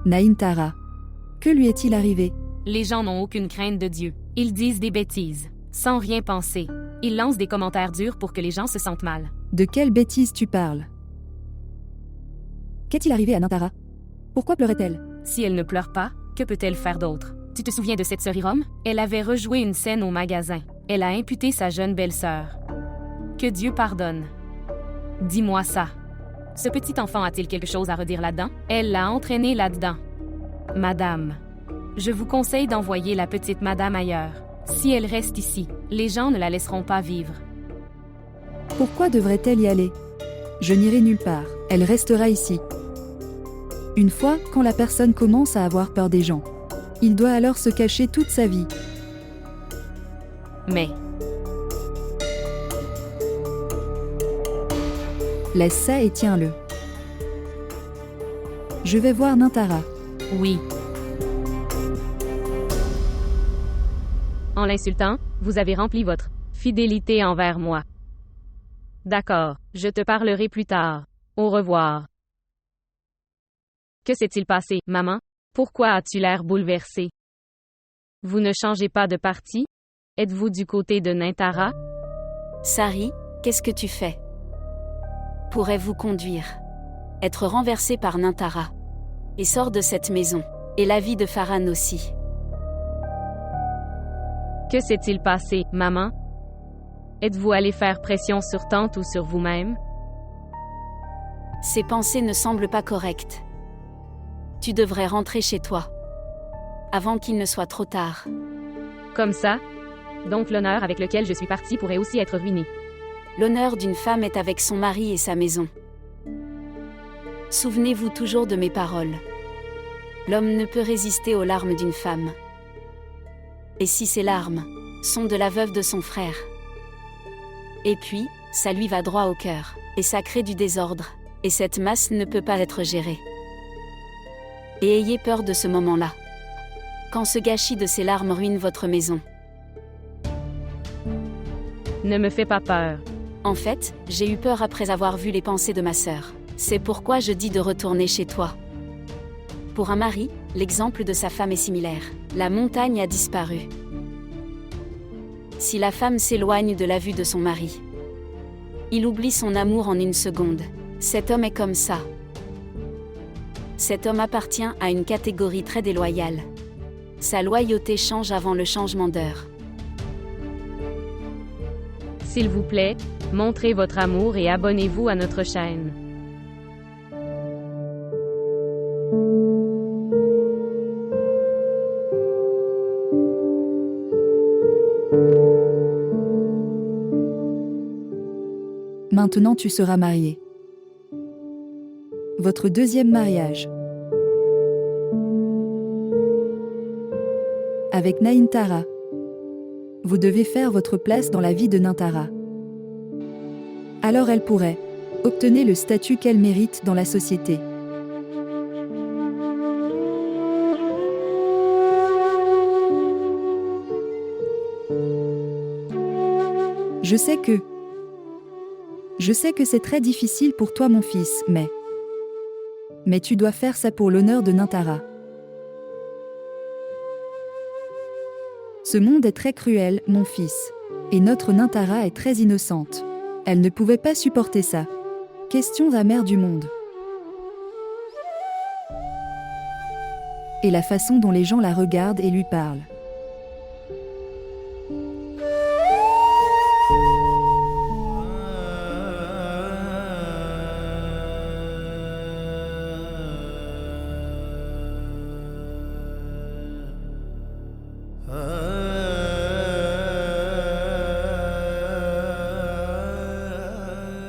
Nayantara. Que lui est-il arrivé? Les gens n'ont aucune crainte de Dieu. Ils disent des bêtises, sans rien penser. Ils lancent des commentaires durs pour que les gens se sentent mal. De quelle bêtise tu parles? Qu'est-il arrivé à Nayantara? Pourquoi pleurait-elle? Si elle ne pleure pas, que peut-elle faire d'autre? Tu te souviens de cette sœur Hiram? Elle avait rejoué une scène au magasin. Elle a imputé sa jeune belle-sœur. Que Dieu pardonne. Dis-moi ça. Ce petit enfant a-t-il quelque chose à redire là-dedans? Elle l'a entraîné là-dedans. Madame, je vous conseille d'envoyer la petite madame ailleurs. Si elle reste ici, les gens ne la laisseront pas vivre. Pourquoi devrait-elle y aller? Je n'irai nulle part. Elle restera ici. Une fois, quand la personne commence à avoir peur des gens, il doit alors se cacher toute sa vie. Mais, Laisse ça et tiens-le. Je vais voir Nayantara. oui. En l'insultant, vous avez rempli votre fidélité envers moi. D'accord, je te parlerai plus tard. Au revoir. Que s'est-il passé, maman? Pourquoi as-tu l'air bouleversée? Vous ne changez pas de parti? Êtes-vous du côté de Nayantara? Sari, qu'est-ce que tu fais? Pourrais-vous conduire? Être renversé par Nayantara. Et sors de cette maison. Et la vie de Farhan aussi. Que s'est-il passé, maman? Êtes-vous allé faire pression sur tante ou sur vous-même? Ces pensées ne semblent pas correctes. Tu devrais rentrer chez toi. Avant qu'il ne soit trop tard. Comme ça? Donc l'honneur avec lequel je suis partie pourrait aussi être ruiné. L'honneur d'une femme est avec son mari et sa maison. Souvenez-vous toujours de mes paroles. L'homme ne peut résister aux larmes d'une femme. Et si ces larmes sont de la veuve de son frère? Et puis, ça lui va droit au cœur, et ça crée du désordre, et cette masse ne peut pas être gérée. Et ayez peur de ce moment-là. Quand ce gâchis de ces larmes ruine votre maison. Ne me fais pas peur. En fait, j'ai eu peur après avoir vu les pensées de ma sœur. C'est pourquoi je dis de retourner chez toi. Pour un mari, l'exemple de sa femme est similaire. La montagne a disparu. Si la femme s'éloigne de la vue de son mari, il oublie son amour en une seconde. Cet homme est comme ça. Cet homme appartient à une catégorie très déloyale. Sa loyauté change avant le changement d'heure. S'il vous plaît, montrez votre amour et abonnez-vous à notre chaîne. Maintenant tu seras marié. Votre deuxième mariage. Avec Nayantara. Vous devez faire votre place dans la vie de Nayantara. Alors elle pourrait obtenir le statut qu'elle mérite dans la société. Je sais que c'est très difficile pour toi mon fils, mais tu dois faire ça pour l'honneur de Nayantara. Ce monde est très cruel, mon fils. Et notre Nayantara est très innocente. Elle ne pouvait pas supporter ça. Questions amères du monde. Et la façon dont les gens la regardent et lui parlent.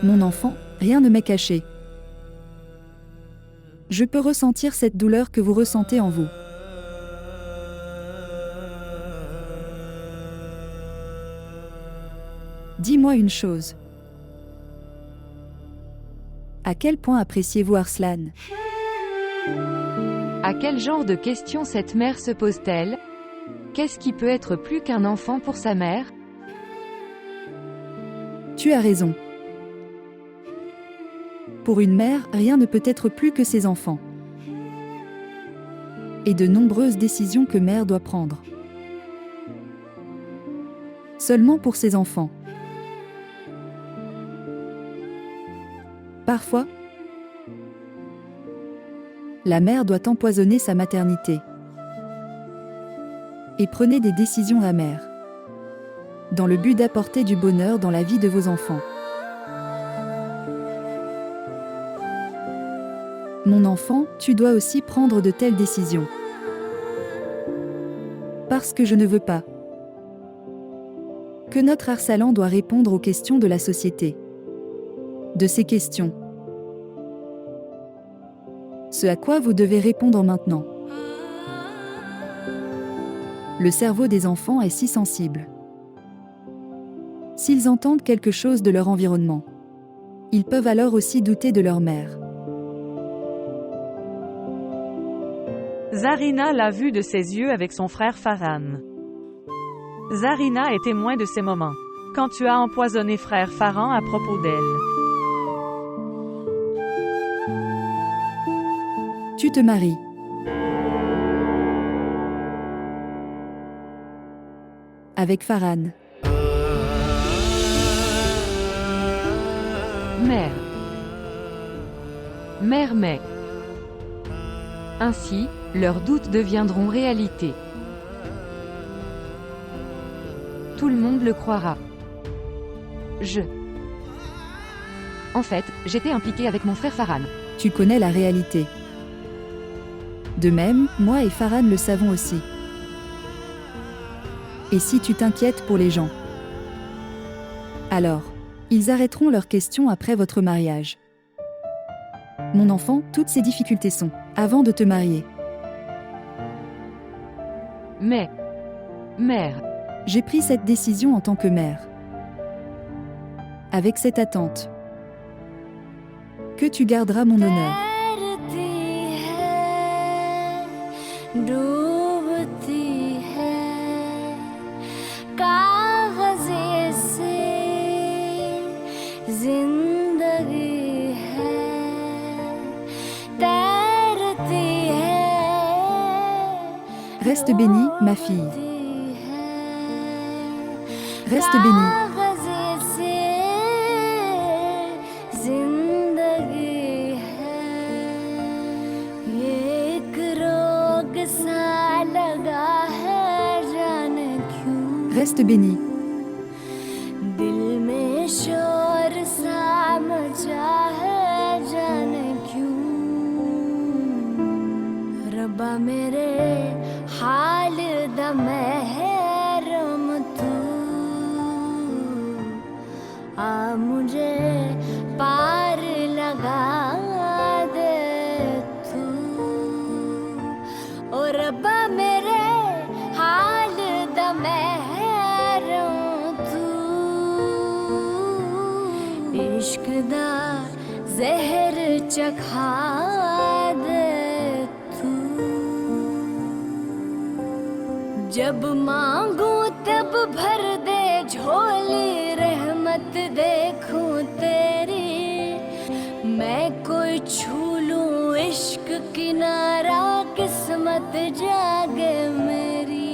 Mon enfant, rien ne m'est caché. Je peux ressentir cette douleur que vous ressentez en vous. Dis-moi une chose. À quel point appréciez-vous Arslan? À quel genre de questions cette mère se pose-t-elle? Qu'est-ce qui peut être plus qu'un enfant pour sa mère? Tu as raison. Pour une mère, rien ne peut être plus que ses enfants. et de nombreuses décisions que mère doit prendre. Seulement pour ses enfants. Parfois, la mère doit empoisonner sa maternité. Et prenez des décisions amères, dans le but d'apporter du bonheur dans la vie de vos enfants. Mon enfant, tu dois aussi prendre de telles décisions. Parce que je ne veux pas que notre Arsalan doit répondre aux questions de la société. De ces questions. Ce à quoi vous devez répondre maintenant. Le cerveau des enfants est si sensible. S'ils entendent quelque chose de leur environnement, ils peuvent alors aussi douter de leur mère. Zarina l'a vu de ses yeux avec son frère Farhan. Zarina est témoin de ces moments. Quand tu as empoisonné frère Farhan à propos d'elle. Tu te maries. Avec Farhan. Mère. Mère mais. Ainsi, leurs doutes deviendront réalité. Tout le monde le croira. En fait, j'étais impliquée avec mon frère Farhan. Tu connais la réalité. De même, moi et Farhan le savons aussi. Et si tu t'inquiètes pour les gens, alors, ils arrêteront leurs questions après votre mariage. Mon enfant, toutes ces difficultés sont avant de te marier. Mais, mère, j'ai pris cette décision en tant que mère. Avec cette attente que tu garderas mon honneur. Reste bénie, ma fille. Reste bénie. Reste bénie. इश्क दा जहर चखा दे तू जब मांगू तब भर दे झोली रहमत देखूं तेरी मैं कोई छू लूं इश्क किनारा किस्मत जागे मेरी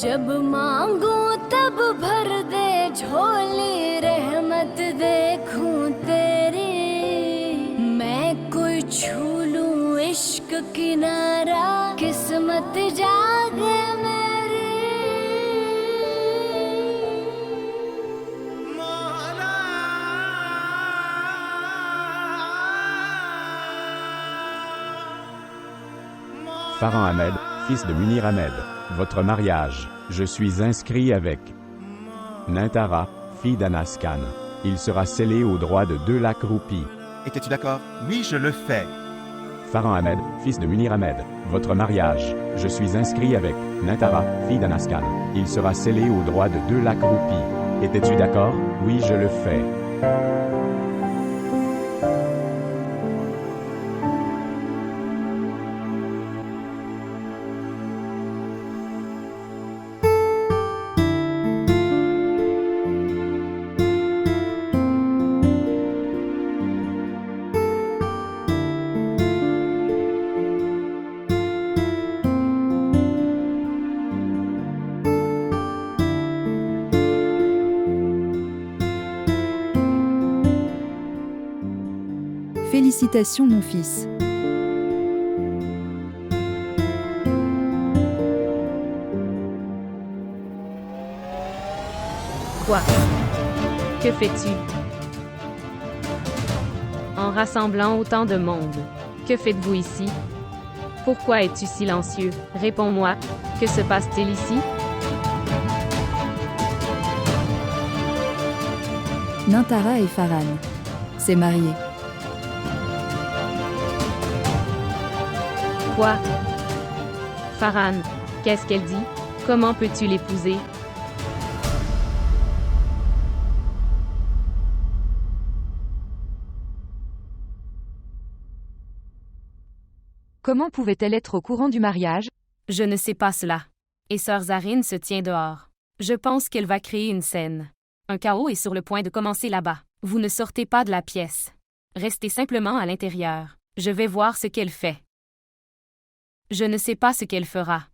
जब मांगू तब भर दे झोली रहमत देखूं तेरी मैं कोई छू लूं इश्क किनारा किस्मत जागे मेरी Farhan Ahmed, fils de Munir Ahmed, votre mariage, je suis inscrit avec Nintara, fille d'Anas Khan. Il sera scellé au droit de 2 lacs roupies. Étais-tu d'accord? Oui, je le fais. Farhan Ahmed, fils de Munir Ahmed, votre mariage, je suis inscrit avec Nintara, fille d'Anas Khan. Il sera scellé au droit de 2 lacs roupies. Étais-tu d'accord? Oui, je le fais. Félicitations mon fils. Quoi? Que fais-tu? En rassemblant autant de monde. Que faites-vous ici? Pourquoi es-tu silencieux? Réponds-moi. Que se passe-t-il ici? Nintara et Farhan s'est marié. Quoi? Farhan, qu'est-ce qu'elle dit? Comment peux-tu l'épouser? Comment pouvait-elle être au courant du mariage? Je ne sais pas cela. Et sœur Zarine se tient dehors. Je pense qu'elle va créer une scène. Un chaos est sur le point de commencer là-bas. Vous ne sortez pas de la pièce. Restez simplement à l'intérieur. Je vais voir ce qu'elle fait. Je ne sais pas ce qu'elle fera.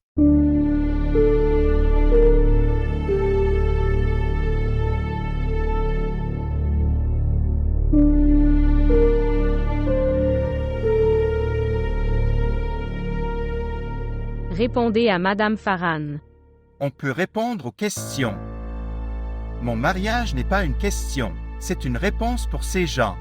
Répondez à Madame Farhan. On peut répondre aux questions. Mon mariage n'est pas une question, c'est une réponse pour ces gens.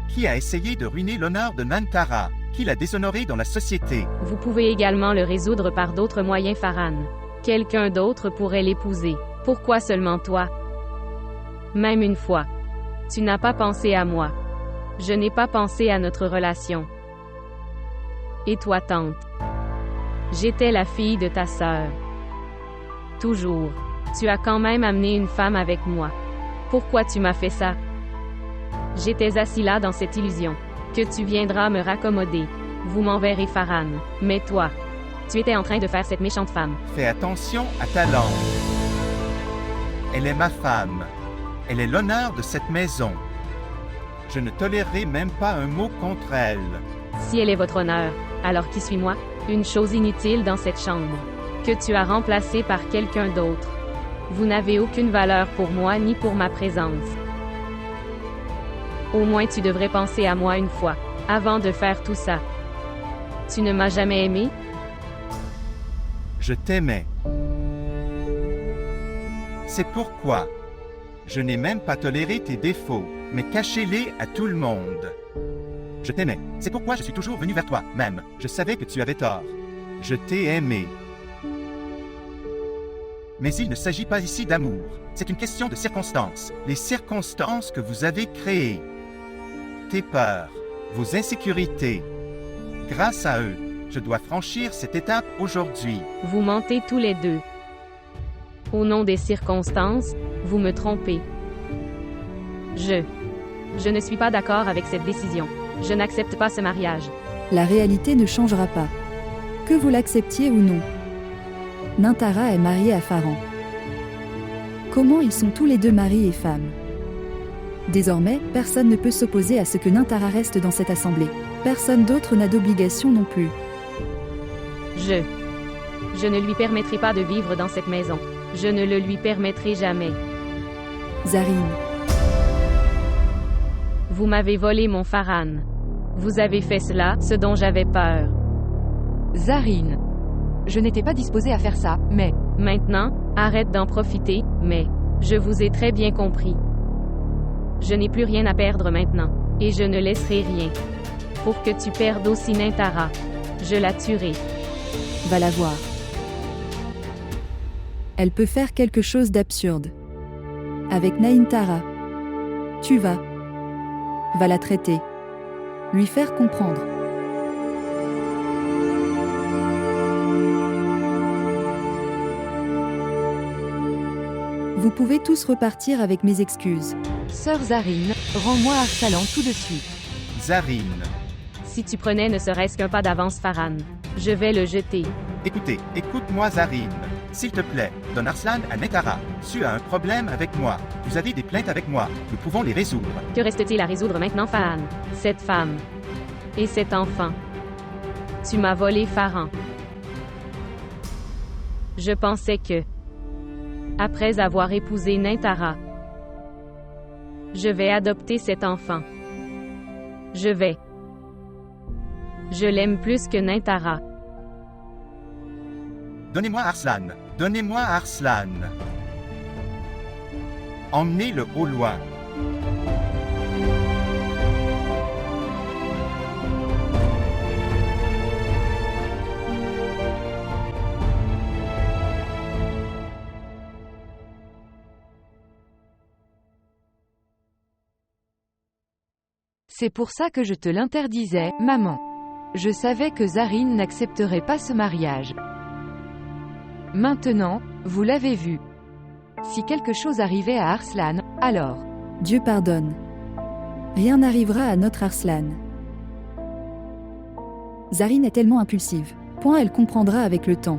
Qui a essayé de ruiner l'honneur de Nantara? Qui l'a déshonoré dans la société? Vous pouvez également le résoudre par d'autres moyens, Farhan. Quelqu'un d'autre pourrait l'épouser. Pourquoi seulement toi? Même une fois. Tu n'as pas pensé à moi. Je n'ai pas pensé à notre relation. Et toi, tante? J'étais la fille de ta sœur. Toujours. Tu as quand même amené une femme avec moi. Pourquoi tu m'as fait ça? J'étais assis là dans cette illusion. Que tu viendras me raccommoder. Vous m'enverrez Farhan. Mais toi, tu étais en train de faire cette méchante femme. Fais attention à ta langue. Elle est ma femme. Elle est l'honneur de cette maison. Je ne tolérerai même pas un mot contre elle. Si elle est votre honneur, alors qui suis-moi? Une chose inutile dans cette chambre. Que tu as remplacée par quelqu'un d'autre. Vous n'avez aucune valeur pour moi ni pour ma présence. Au moins tu devrais penser à moi une fois, avant de faire tout ça. Tu ne m'as jamais aimé? Je t'aimais. C'est pourquoi. Je n'ai même pas toléré tes défauts, mais caché-les à tout le monde. Je t'aimais. C'est pourquoi je suis toujours venu vers toi, même. Je savais que tu avais tort. Je t'ai aimé. Mais il ne s'agit pas ici d'amour. C'est une question de circonstances. Les circonstances que vous avez créées. Tes peurs, vos insécurités. Grâce à eux, je dois franchir cette étape aujourd'hui. Vous mentez tous les deux. Au nom des circonstances, vous me trompez. Je ne suis pas d'accord avec cette décision. Je n'accepte pas ce mariage. La réalité ne changera pas. Que vous l'acceptiez ou non. Nintara est mariée à Farhan. Comment ils sont tous les deux mari et femme? Désormais, personne ne peut s'opposer à ce que Nintara reste dans cette assemblée. Personne d'autre n'a d'obligation non plus. Je ne lui permettrai pas de vivre dans cette maison. Je ne le lui permettrai jamais. Zarine. Vous m'avez volé mon Farhan. Vous avez fait cela, ce dont j'avais peur. Zarine. Je n'étais pas disposée à faire ça, mais... Maintenant, arrête d'en profiter, mais... Je vous ai très bien compris. Je n'ai plus rien à perdre maintenant. Et je ne laisserai rien. Pour que tu perdes aussi Nintara. Je la tuerai. Va la voir. Elle peut faire quelque chose d'absurde. Avec Nintara. Tu vas la traiter. Lui faire comprendre. Vous pouvez tous repartir avec mes excuses. Sœur Zarine, rends-moi Arsalan tout de suite. Zarine. Si tu prenais ne serait-ce qu'un pas d'avance Farhan, je vais le jeter. Écoute-moi Zarine. S'il te plaît, donne Arslan à Nintara. Tu as un problème avec moi. Vous avez des plaintes avec moi. Nous pouvons les résoudre. Que reste-t-il à résoudre maintenant, Farhan? Cette femme. Et cet enfant. Tu m'as volé Farhan. Je pensais que, après avoir épousé Nintara, je vais adopter cet enfant. Je vais Je l'aime plus que Nintara. Donnez-moi Arslan. Donnez-moi Arslan. Emmenez-le au loin. C'est pour ça que je te l'interdisais, maman. Je savais que Zarine n'accepterait pas ce mariage. Maintenant, vous l'avez vu. Si quelque chose arrivait à Arslan, alors... Dieu pardonne. Rien n'arrivera à notre Arslan. Zarine est tellement impulsive. Point elle comprendra avec le temps.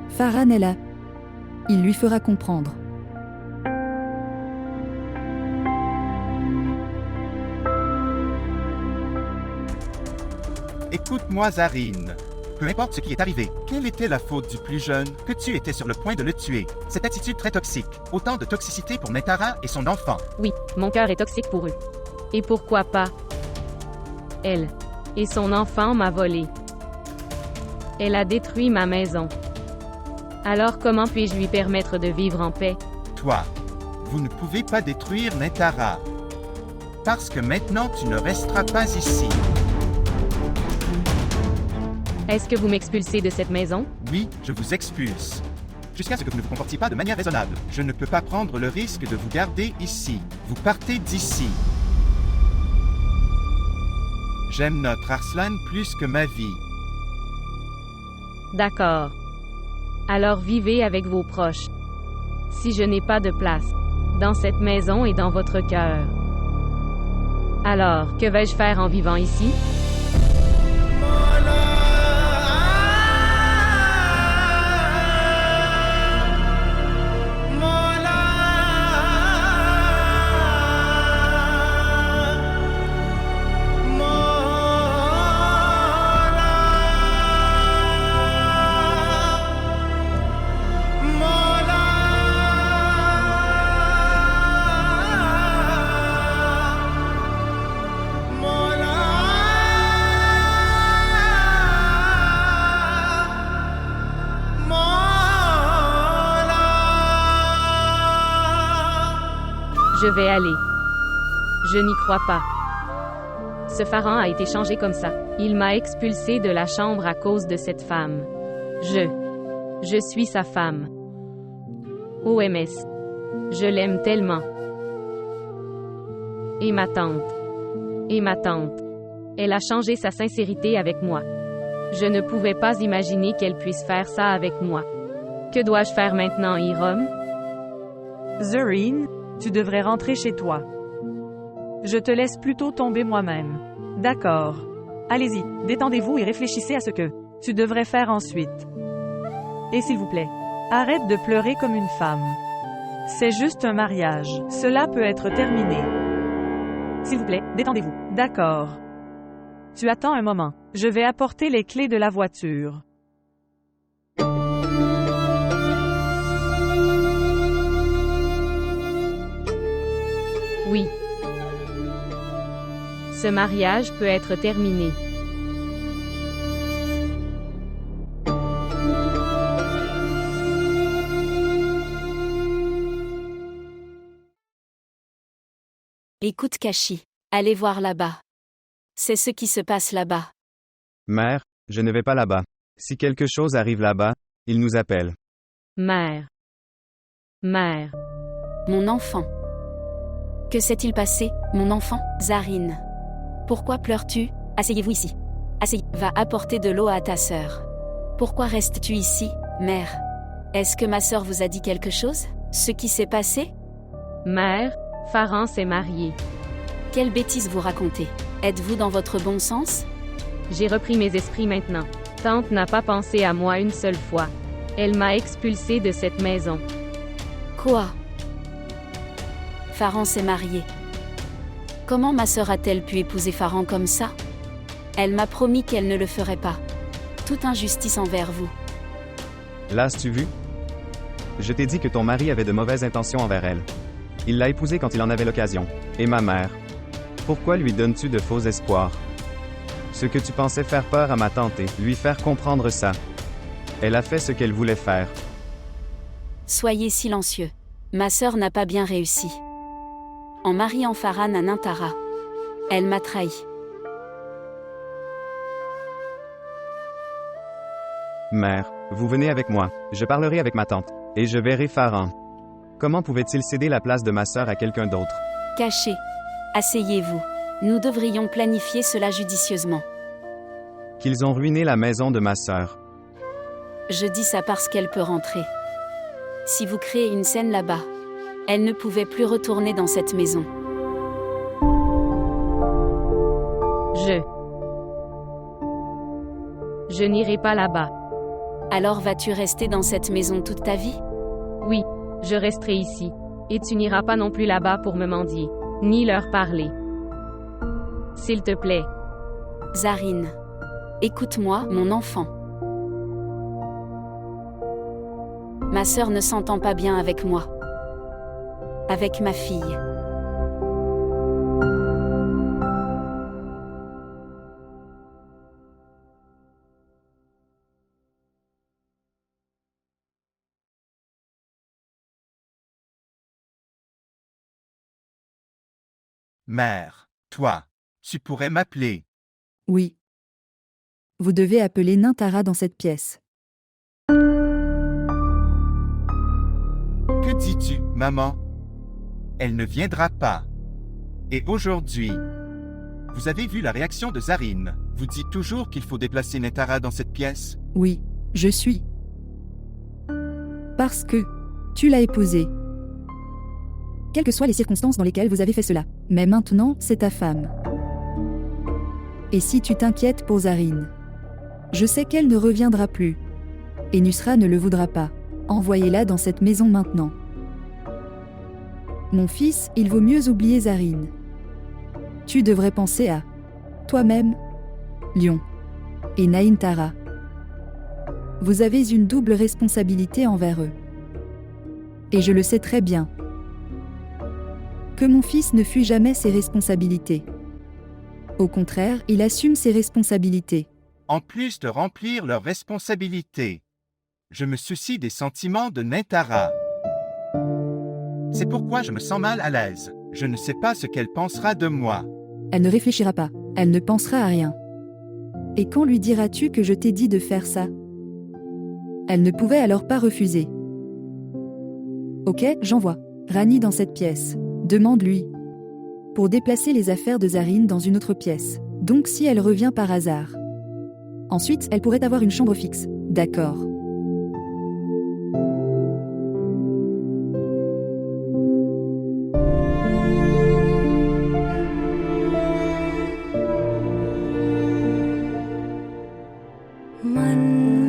Farhan est là. Il lui fera comprendre. Écoute-moi, Zarine. Peu importe ce qui est arrivé, quelle était la faute du plus jeune, que tu étais sur le point de le tuer. Cette attitude très toxique. Autant de toxicité pour Nentara et son enfant. Oui, mon cœur est toxique pour eux. Et pourquoi pas? Elle et son enfant m'a volé. Elle a détruit ma maison. Alors comment puis-je lui permettre de vivre en paix? Toi, vous ne pouvez pas détruire Nentara. Parce que maintenant tu ne resteras pas ici. Est-ce que vous m'expulsez de cette maison? Oui, je vous expulse. Jusqu'à ce que vous ne vous comportiez pas de manière raisonnable. Je ne peux pas prendre le risque de vous garder ici. Vous partez d'ici. J'aime notre Arslan plus que ma vie. D'accord. Alors vivez avec vos proches. Si je n'ai pas de place dans cette maison et dans votre cœur, alors que vais-je faire en vivant ici? Je vais aller. Je n'y crois pas. Ce Farhan a été changé comme ça. Il m'a expulsé de la chambre à cause de cette femme. Je suis sa femme. OMS. Je l'aime tellement. Et ma tante. Elle a changé sa sincérité avec moi. Je ne pouvais pas imaginer qu'elle puisse faire ça avec moi. Que dois-je faire maintenant, Hiram? Zarine, tu devrais rentrer chez toi. Je te laisse plutôt tomber moi-même. D'accord. Allez-y, détendez-vous et réfléchissez à ce que tu devrais faire ensuite. Et s'il vous plaît, arrête de pleurer comme une femme. C'est juste un mariage. Cela peut être terminé. S'il vous plaît, détendez-vous. D'accord. Tu attends un moment. Je vais apporter les clés de la voiture. Oui. Ce mariage peut être terminé. Écoute Kashi. Allez voir là-bas. C'est ce qui se passe là-bas. Mère, je ne vais pas là-bas. Si quelque chose arrive là-bas, il nous appelle. Mère. Mon enfant. Que s'est-il passé, mon enfant? Zarine. Pourquoi pleures-tu? Asseyez-vous ici. Asseyez. Va apporter de l'eau à ta sœur. Pourquoi restes-tu ici, mère? Est-ce que ma sœur vous a dit quelque chose? Ce qui s'est passé? Mère, Farhan s'est marié. Quelle bêtise vous racontez? Êtes-vous dans votre bon sens? J'ai repris mes esprits maintenant. Tante n'a pas pensé à moi une seule fois. Elle m'a expulsée de cette maison. Quoi? Farhan s'est marié. Comment ma sœur a-t-elle pu épouser Farhan comme ça? Elle m'a promis qu'elle ne le ferait pas. Toute injustice envers vous. L'as-tu vu? Je t'ai dit que ton mari avait de mauvaises intentions envers elle. Il l'a épousée quand il en avait l'occasion. Et ma mère. Pourquoi lui donnes-tu de faux espoirs? Ce que tu pensais faire peur à ma tante et lui faire comprendre ça. Elle a fait ce qu'elle voulait faire. Soyez silencieux. Ma sœur n'a pas bien réussi. En mariant Farhan à Nintara. Elle m'a trahi. Mère, vous venez avec moi. Je parlerai avec ma tante. Et je verrai Farhan. Comment pouvait-il céder la place de ma sœur à quelqu'un d'autre? Cachez. Asseyez-vous. Nous devrions planifier cela judicieusement. Qu'ils ont ruiné la maison de ma sœur. Je dis ça parce qu'elle peut rentrer. Si vous créez une scène là-bas, elle ne pouvait plus retourner dans cette maison. Je n'irai pas là-bas. Alors vas-tu rester dans cette maison toute ta vie? Oui, je resterai ici. Et tu n'iras pas non plus là-bas pour me mendier, ni leur parler. S'il te plaît. Zarine. Écoute-moi, mon enfant. Ma sœur ne s'entend pas bien avec moi. Avec ma fille. Mère, toi, tu pourrais m'appeler. Oui. Vous devez appeler Nintara dans cette pièce. Que dis-tu, maman? Elle ne viendra pas. Et aujourd'hui, vous avez vu la réaction de Zarine. Vous dites toujours qu'il faut déplacer Nintara dans cette pièce? Oui, je suis. Parce que tu l'as épousée. Quelles que soient les circonstances dans lesquelles vous avez fait cela. Mais maintenant, c'est ta femme. Et si tu t'inquiètes pour Zarine, je sais qu'elle ne reviendra plus. Et Nusra ne le voudra pas. Envoyez-la dans cette maison maintenant. Mon fils, il vaut mieux oublier Zarine. Tu devrais penser à toi-même, Lion, et Naïn Tara. Vous avez une double responsabilité envers eux. Et je le sais très bien. Que mon fils ne fuit jamais ses responsabilités. Au contraire, il assume ses responsabilités. En plus de remplir leurs responsabilités, je me soucie des sentiments de Nintara. C'est pourquoi je me sens mal à l'aise. Je ne sais pas ce qu'elle pensera de moi. Elle ne réfléchira pas, elle ne pensera à rien. Et quand lui diras-tu que je t'ai dit de faire ça? Elle ne pouvait alors pas refuser. Ok, j'envoie Rani dans cette pièce. Demande-lui. Pour déplacer les affaires de Zarine dans une autre pièce. Donc si elle revient par hasard. Ensuite, elle pourrait avoir une chambre fixe. D'accord. मन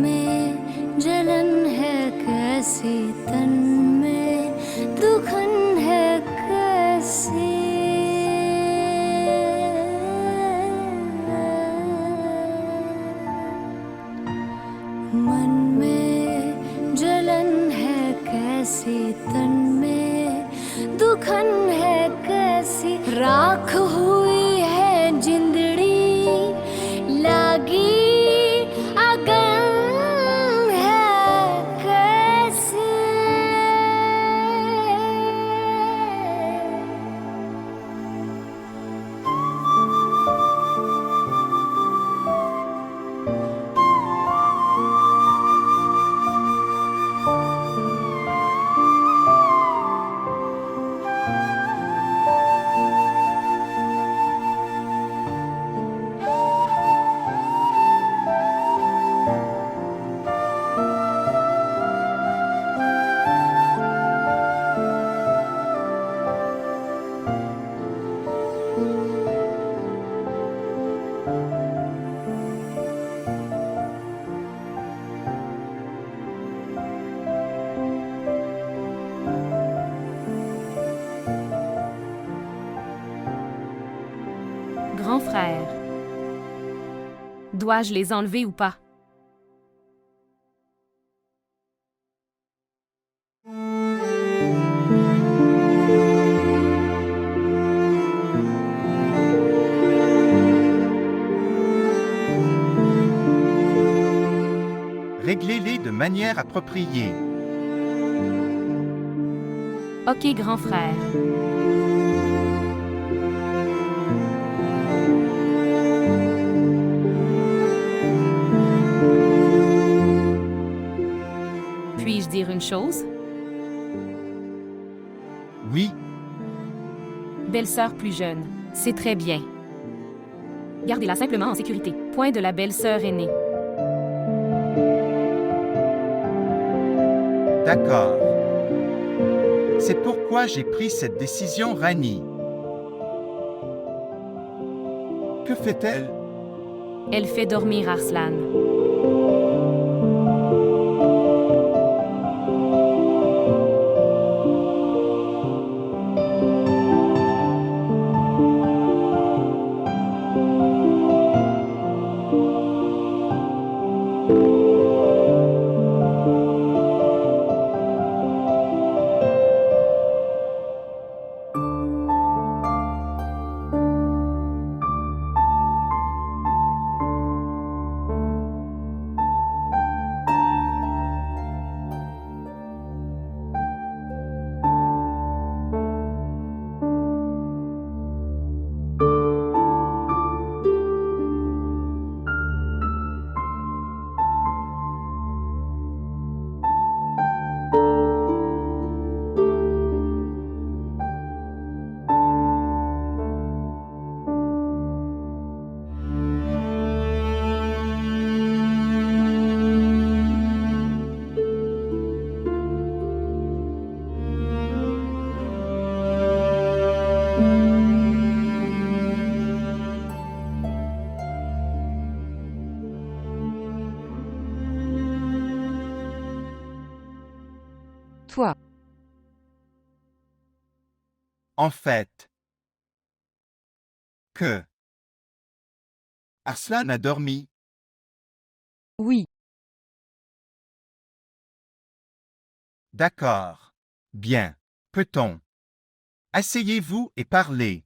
में जलन है कैसी तन में दुखन है कैसी मन में जलन है कैसी तन में दुखन है कैसी राख हुई है जिंदड़ी लागी Grand frère. Dois-je les enlever ou pas? réglez-les de manière appropriée. Ok, grand frère. Puis-je dire une chose? Oui, Belle-sœur plus jeune, c'est très bien. Gardez-la simplement en sécurité. Point de la belle-sœur aînée. d'accord. C'est pourquoi j'ai pris cette décision, Rani. Que fait-elle? Elle fait dormir Arslan. Toi. En fait, que Arslan a dormi. Oui. D'accord. Bien. Peut-on? Asseyez-vous et parlez.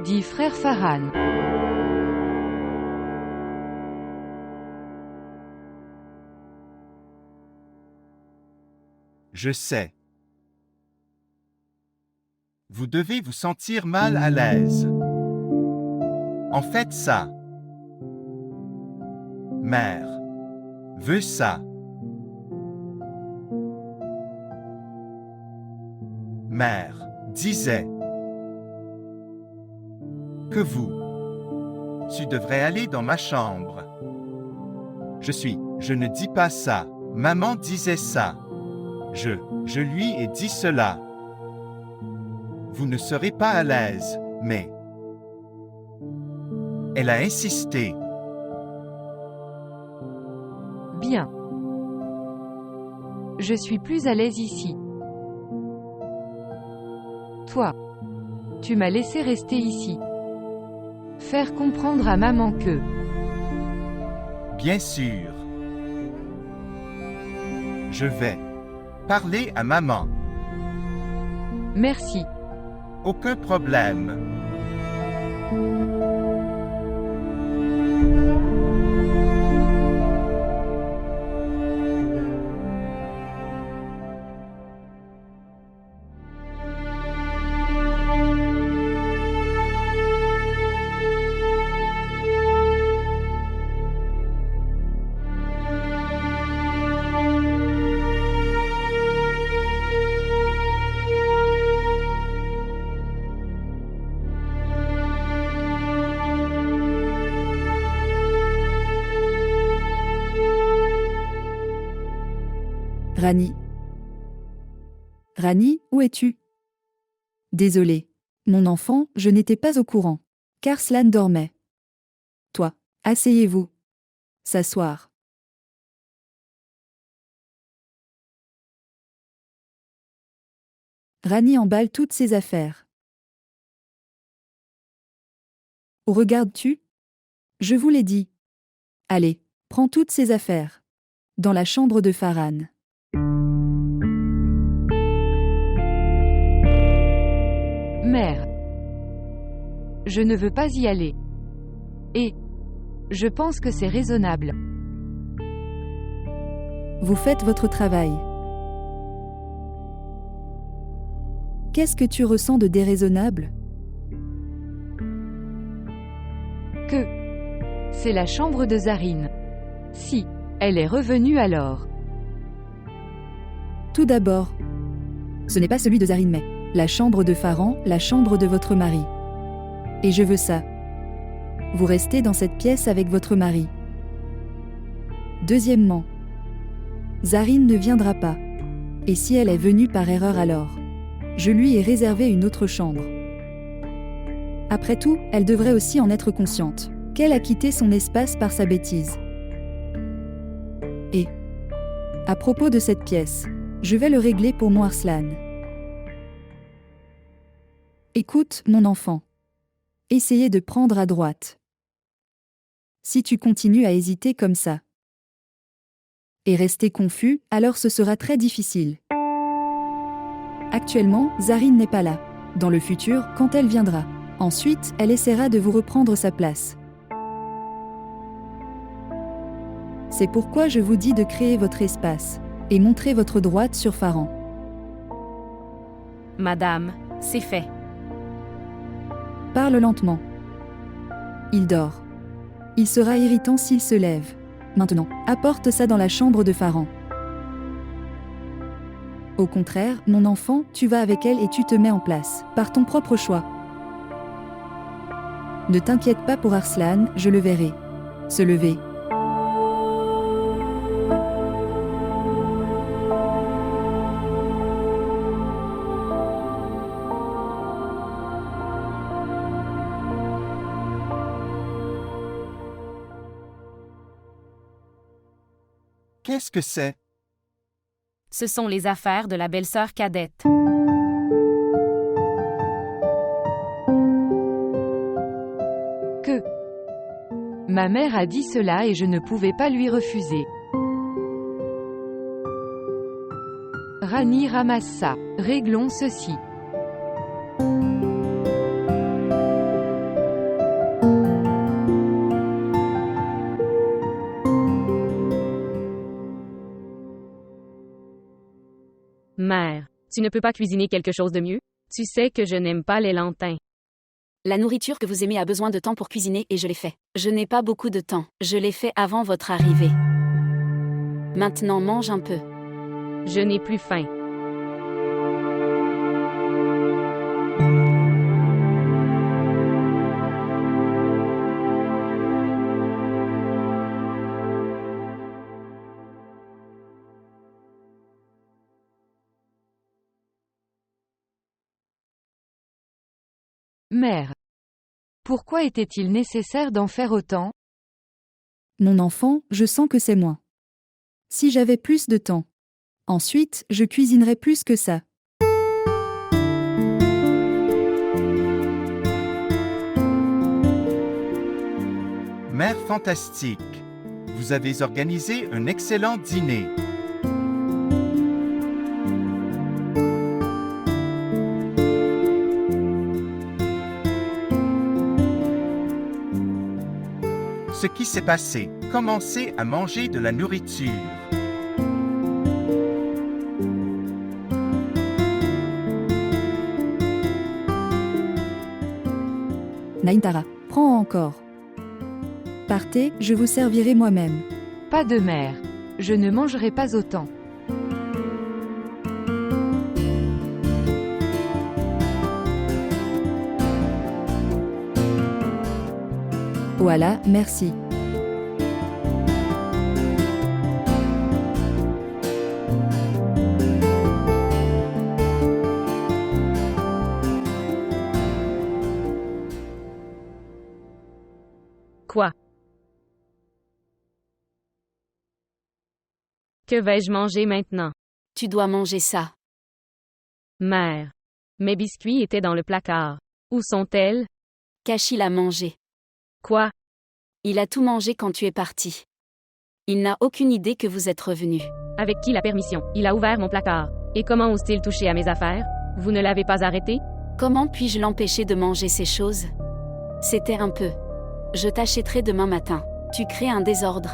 Dit frère Farhan. Je sais. Vous devez vous sentir mal à l'aise. En fait, ça. Mère veut ça. Mère disait que tu devrais aller dans ma chambre. Je ne dis pas ça. Maman disait ça. Je lui ai dit cela. Vous ne serez pas à l'aise, mais... Elle a insisté. Bien. Je suis plus à l'aise ici. Toi. Tu m'as laissé rester ici. Faire comprendre à maman que... Bien sûr. Je vais parler à maman. Merci. Aucun problème. Rani. Rani, où es-tu? Désolé. Mon enfant, je n'étais pas au courant. qu'Arslan dormait. Toi, asseyez-vous. S'asseoir. Rani emballe toutes ses affaires. Où regardes-tu? Je vous l'ai dit. Allez, prends toutes ces affaires. Dans la chambre de Farhan. Mère. Je ne veux pas y aller. Et je pense que c'est raisonnable. Vous faites votre travail. Qu'est-ce que tu ressens de déraisonnable? Que c'est la chambre de Zarine. Si elle est revenue alors. Tout d'abord, ce n'est pas celui de Zarine mais la chambre de Farhan, la chambre de votre mari. Et je veux ça. Vous restez dans cette pièce avec votre mari. Deuxièmement, Zarine ne viendra pas. Et si elle est venue par erreur alors? Je lui ai réservé une autre chambre. Après tout, elle devrait aussi en être consciente, qu'elle a quitté son espace par sa bêtise. Et, à propos de cette pièce, je vais le régler pour mon Arslan. Écoute, mon enfant. Essayez de prendre à droite. Si tu continues à hésiter comme ça, et rester confus, alors ce sera très difficile. Actuellement, Zarine n'est pas là. Dans le futur, quand elle viendra. Ensuite, elle essaiera de vous reprendre sa place. C'est pourquoi je vous dis de créer votre espace, et montrer votre droite sur Farhan. Madame, c'est fait. Parle lentement. Il dort. Il sera irritant s'il se lève. Maintenant, apporte ça dans la chambre de Farhan. Au contraire, mon enfant, tu vas avec elle et tu te mets en place, par ton propre choix. Ne t'inquiète pas pour Arslan, je le verrai. Se lever. Qu'est-ce que c'est? Ce sont les affaires de la belle-sœur cadette. Que ma mère a dit cela et je ne pouvais pas lui refuser. Rani ramasse ça. Réglons ceci. Mère, tu ne peux pas cuisiner quelque chose de mieux? Tu sais que je n'aime pas les lentins. La nourriture que vous aimez a besoin de temps pour cuisiner et je l'ai fait. Je n'ai pas beaucoup de temps. Je l'ai fait avant votre arrivée. Maintenant mange un peu. Je n'ai plus faim. Mère. Pourquoi était-il nécessaire d'en faire autant? Mon enfant, je sens que c'est moins. Si j'avais plus de temps. Ensuite, je cuisinerais plus que ça. Mère fantastique, vous avez organisé un excellent dîner. Ce qui s'est passé, commencez à manger de la nourriture. Naintara, prends encore. Partez, je vous servirai moi-même. Pas de mère. Je ne mangerai pas autant. Voilà, merci. Quoi? Que vais-je manger maintenant? Tu dois manger ça. Mère. Mes biscuits étaient dans le placard. Où sont-elles? Kashi l'a mangé. Quoi? Il a tout mangé quand tu es parti. Il n'a aucune idée que vous êtes revenu. Avec qui la permission? Il a ouvert mon placard. Et comment ose-t-il toucher à mes affaires? Vous ne l'avez pas arrêté? Comment puis-je l'empêcher de manger ces choses? C'était un peu. Je t'achèterai demain matin. Tu crées un désordre.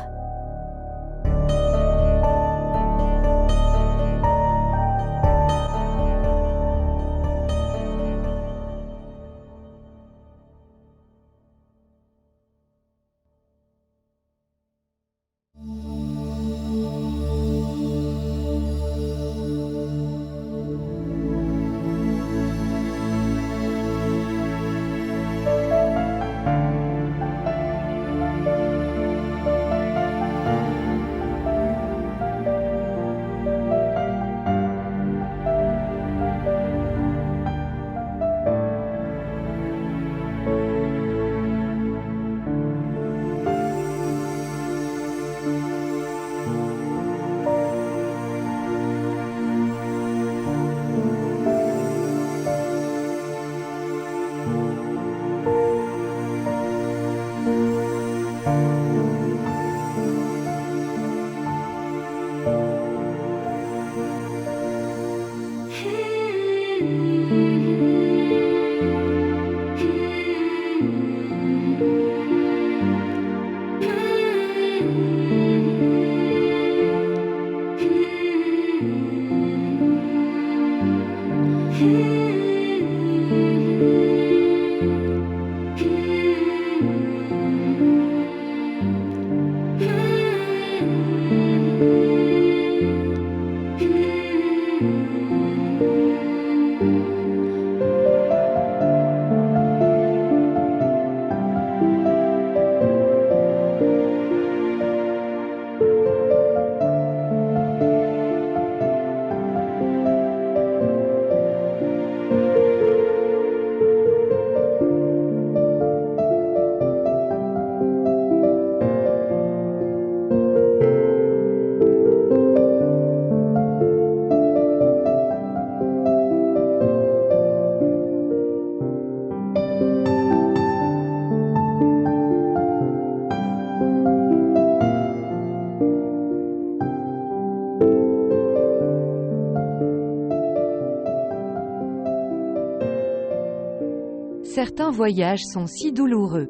Certains voyages sont si douloureux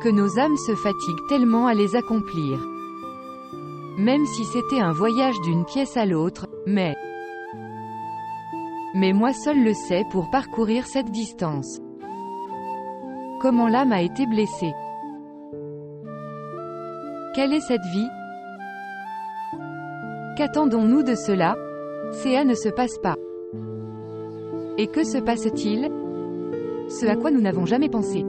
que nos âmes se fatiguent tellement à les accomplir. Même si c'était un voyage d'une pièce à l'autre, mais moi seul le sais pour parcourir cette distance. Comment l'âme a été blessée. Quelle est cette vie? Qu'attendons-nous de cela? Ça ne se passe pas. Et que se passe-t-il? Ce à quoi nous n'avons jamais pensé.